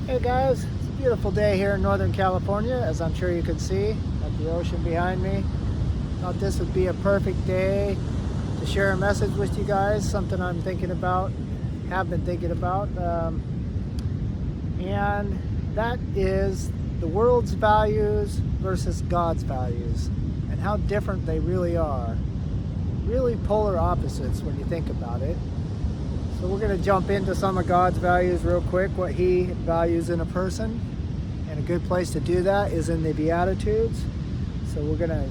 Hey guys, it's a beautiful day here in Northern California, as I'm sure you can see. Got the ocean behind me. Thought this would be a perfect day to share a message with you guys, something I'm thinking about, have been thinking about. And that is the world's values versus God's values, and how different they really are. Really polar opposites when you think about it. So we're going to jump into some of God's values real quick, what He values in a person. And a good place to do that is in the Beatitudes. So we're going to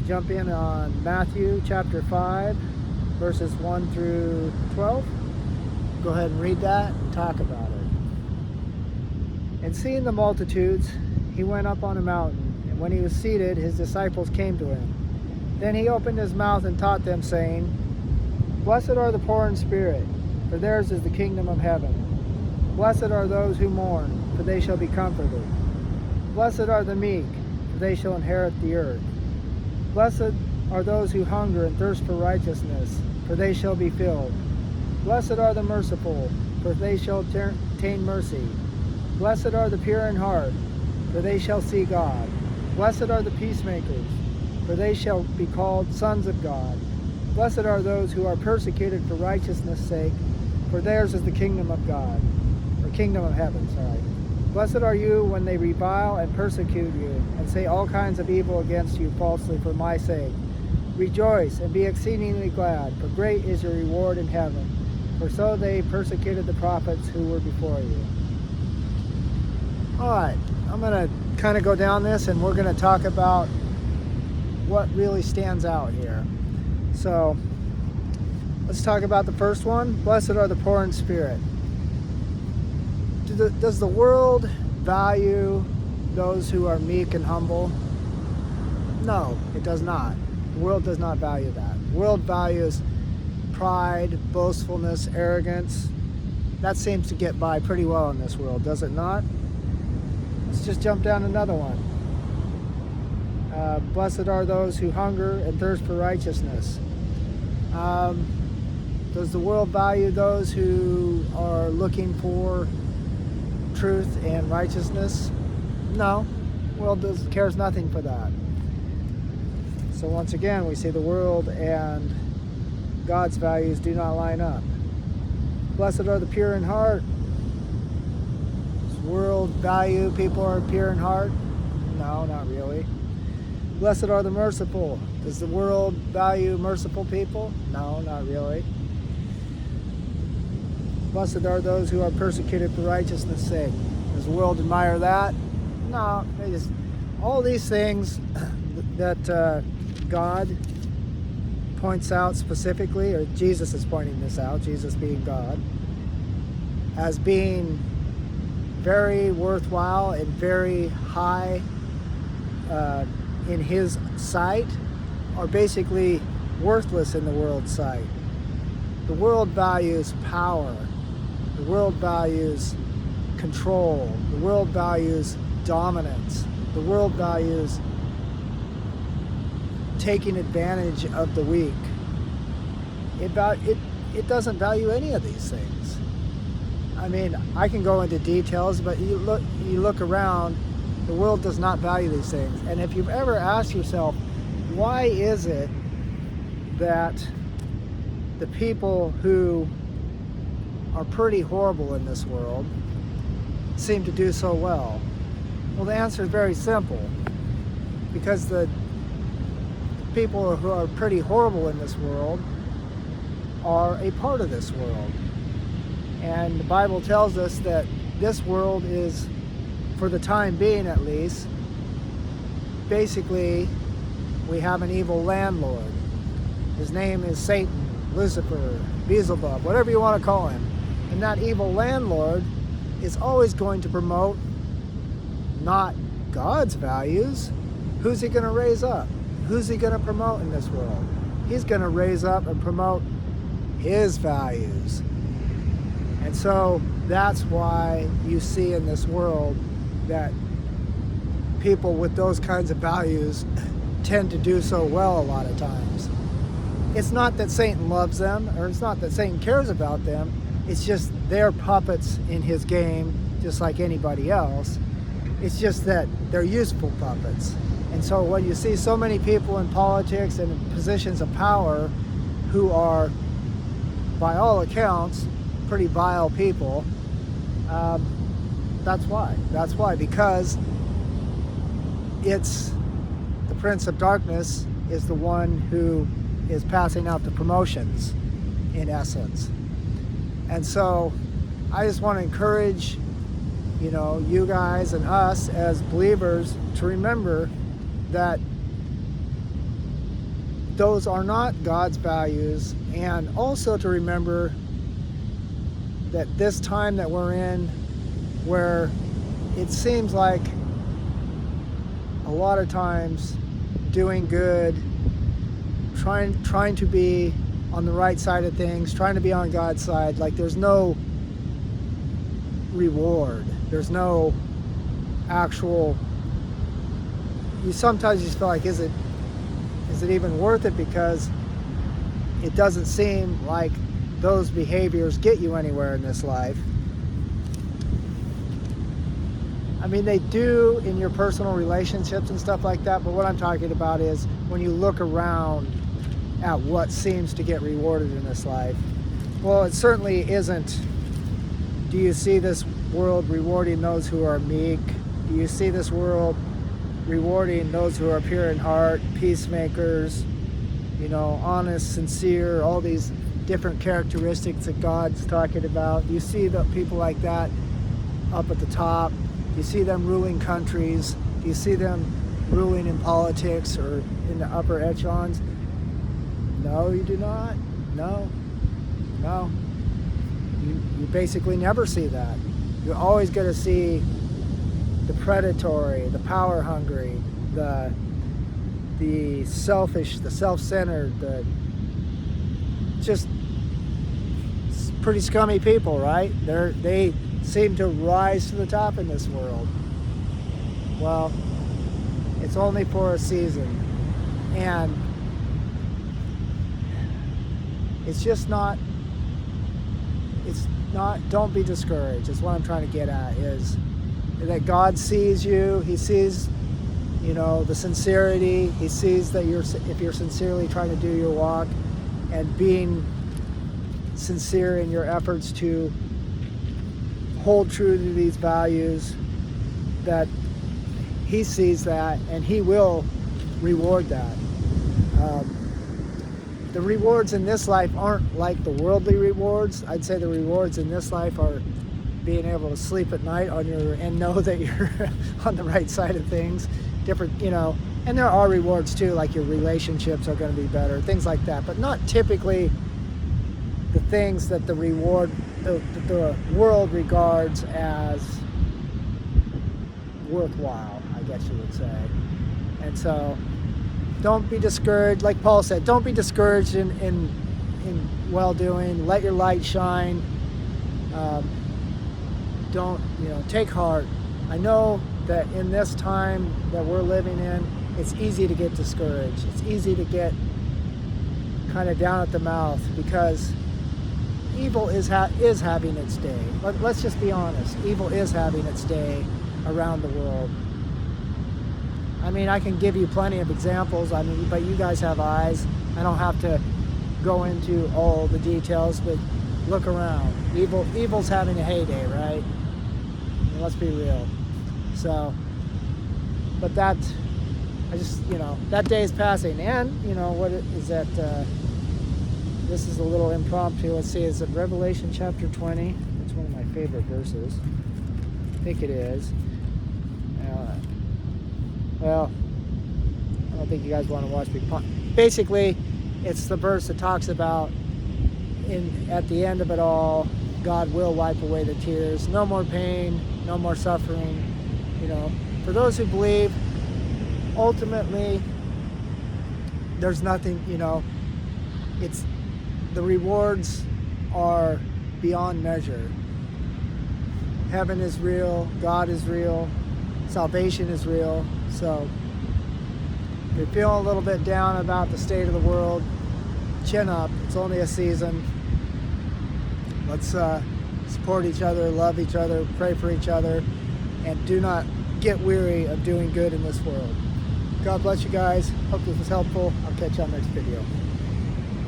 jump in on Matthew chapter 5, verses 1 through 12. Go ahead and read that and talk about it. And seeing the multitudes, He went up on a mountain. And when He was seated, His disciples came to Him. Then He opened His mouth and taught them, saying, Blessed are the poor in spirit, for theirs is the kingdom of heaven. Blessed are those who mourn, for they shall be comforted. Blessed are the meek, for they shall inherit the earth. Blessed are those who hunger and thirst for righteousness, for they shall be filled. Blessed are the merciful, for they shall obtain mercy. Blessed are the pure in heart, for they shall see God. Blessed are the peacemakers, for they shall be called sons of God. Blessed are those who are persecuted for righteousness' sake, for theirs is the kingdom of God, or kingdom of heaven, sorry. Blessed are you when they revile and persecute you, and say all kinds of evil against you falsely for my sake. Rejoice and be exceedingly glad, for great is your reward in heaven. For so they persecuted the prophets who were before you. All right, I'm going to kind of go down this, and we're going to talk about what really stands out here. So let's talk about the first one. Blessed are the poor in spirit. Does the world value those who are meek and humble? No, it does not. The world does not value that. The world values pride, boastfulness, arrogance. That seems to get by pretty well in this world, does it not? Let's just jump down another one. Blessed are those who hunger and thirst for righteousness. Does the world value those who are looking for truth and righteousness? No, the world cares nothing for that. So once again, we see the world and God's values do not line up. Blessed are the pure in heart. Does the world value people who are pure in heart? No, not really. Blessed are the merciful. Does the world value merciful people? No, not really. Blessed are those who are persecuted for righteousness' sake. Does the world admire that? No, they just, all these things that God points out specifically, or Jesus is pointing this out, Jesus being God, as being very worthwhile and very high in His sight, are basically worthless in the world's sight. The world values power. The world values control. The world values dominance. The world values taking advantage of the weak. It doesn't value any of these things. I mean, I can go into details, but you look around, the world does not value these things. And if you've ever asked yourself, why is it that the people who are pretty horrible in this world seem to do so well? Well, the answer is very simple. Because the people who are pretty horrible in this world are a part of this world. And the Bible tells us that this world is, for the time being at least, basically we have an evil landlord. His name is Satan, Lucifer, Beelzebub, whatever you want to call him. And that evil landlord is always going to promote not God's values. Who's he going to raise up? Who's he going to promote in this world? He's going to raise up and promote his values. And so that's why you see in this world that people with those kinds of values tend to do so well a lot of times. It's not that Satan loves them, or it's not that Satan cares about them. It's just they're puppets in his game, just like anybody else. It's just that they're useful puppets. And so when you see so many people in politics and in positions of power who are, by all accounts, pretty vile people, that's why. That's why, because it's the Prince of Darkness is the one who is passing out the promotions, in essence. And so I just want to encourage, you guys and us as believers to remember that those are not God's values, and also to remember that this time that we're in, where it seems like a lot of times doing good, trying to be on the right side of things, trying to be on God's side, like there's no reward, there's no actual, you sometimes just feel like, is it even worth it, because it doesn't seem like those behaviors get you anywhere in this life. I mean, they do in your personal relationships and stuff like that, but what I'm talking about is when you look around at what seems to get rewarded in this life. Well, it certainly isn't. Do you see this world rewarding those who are meek? Do you see this world rewarding those who are pure in heart, peacemakers, honest, sincere, all these different characteristics that God's talking about? Do you see the people like that up at the top? Do you see them ruling countries? Do you see them ruling in politics or in the upper echelons? No, you do not. No. You basically never see that. You're always going to see the predatory, the power hungry, the selfish, the self-centered, the just pretty scummy people, right? They seem to rise to the top in this world. Well, it's only for a season, and don't be discouraged. That's what I'm trying to get at, is that God sees you. He sees, the sincerity. He sees that if you're sincerely trying to do your walk and being sincere in your efforts to hold true to these values, that He sees that and He will reward that. The rewards in this life aren't like the worldly rewards. I'd say the rewards in this life are being able to sleep at night and know that you're on the right side of things. Different, and there are rewards too, like your relationships are going to be better, things like that, but not typically the things that the world regards as worthwhile, I guess you would say. And so don't be discouraged. Like Paul said, don't be discouraged in well-doing. Let your light shine. Take heart. I know that in this time that we're living in, it's easy to get discouraged. It's easy to get kind of down at the mouth, because evil is having its day. Let's just be honest. Evil is having its day around the world. I mean, I can give you plenty of examples. But you guys have eyes. I don't have to go into all the details, but look around. Evil's having a heyday, right? Let's be real. So, but that day is passing. And, what is that? This is a little impromptu. Let's see, is it Revelation chapter 20? It's one of my favorite verses. I think it is. Well, I don't think you guys want to watch me. Basically, it's the verse that talks about at the end of it all, God will wipe away the tears. No more pain, no more suffering. For those who believe, ultimately, there's nothing, it's the rewards are beyond measure. Heaven is real, God is real, salvation is real. So if you're feeling a little bit down about the state of the world, chin up. It's only a season. Let's support each other, love each other, pray for each other, and do not get weary of doing good in this world. God bless you guys. Hope this was helpful. I'll catch you on the next video.